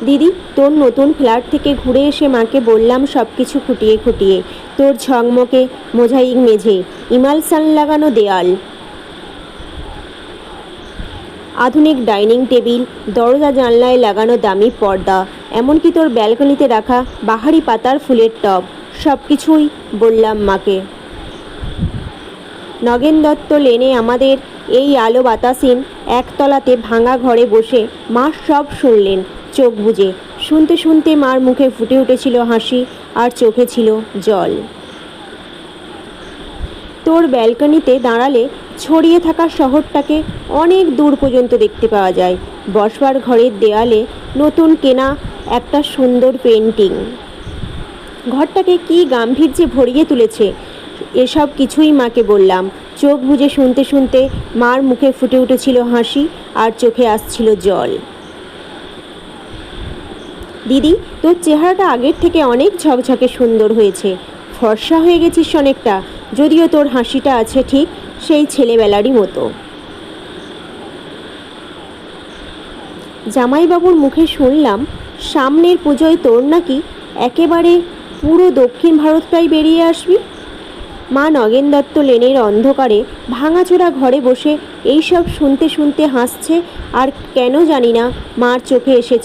দিদি, তোর নতুন ফ্ল্যাট থেকে ঘুরে এসে মাকে বললাম সব কিছু খুঁটিয়ে খুঁটিয়ে। তোর ঝকমকে মোজাইক মেঝে, ইমালসান লাগানো দেয়াল, আধুনিক ডাইনিং টেবিল, দরজা জানলায় লাগানো দামি পর্দা, এমনকি তোর ব্যালকনিতে রাখা বাহারি পাতার ফুলের টব, সব কিছুই বললাম মাকে। নগেন দত্ত লেনে আমাদের এই আলো বাতাসীন একতলাতে ভাঙা ঘরে বসে মা সব শুনলেন চোখ বুজে। শুনতে শুনতে মার মুখে ফুটে উঠেছিল হাসি আর চোখে ছিল জল। তোর ব্যালকনিতে দাঁড়ালে ছড়িয়ে থাকা শহরটাকে অনেক দূর পর্যন্ত দেখতে পাওয়া যায়। বসবার ঘরের দেয়ালে নতুন কেনা একটা সুন্দর পেন্টিং ঘরটাকে কি গাম্ভীর্যে ভরিয়ে তুলেছে। এসব কিছুই মাকে বললাম। চোখ বুজে শুনতে শুনতে মার মুখে ফুটে উঠেছিল হাসি আর চোখে আসছিল জল। দিদি, তোর চেহারাটা আগের থেকে অনেক ঝকঝকে সুন্দর হয়েছে। ফর্সা হয়ে গেছিস অনেকটা, যদিও তোর হাসিটা আছে ঠিক সেই ছেলেবেলারই মতো। জামাইবাবুর মুখে শুনলাম সামনের পুজোয় তোর নাকি একেবারে পুরো দক্ষিণ ভারতটাই বেরিয়ে আসবি। মা নগেন দত্ত লেনের অন্ধকারে ভাঙাচোরা ঘরে বসে এইসব শুনতে শুনতে হাসছে, আর কেন জানি না মার চোখে এসেছে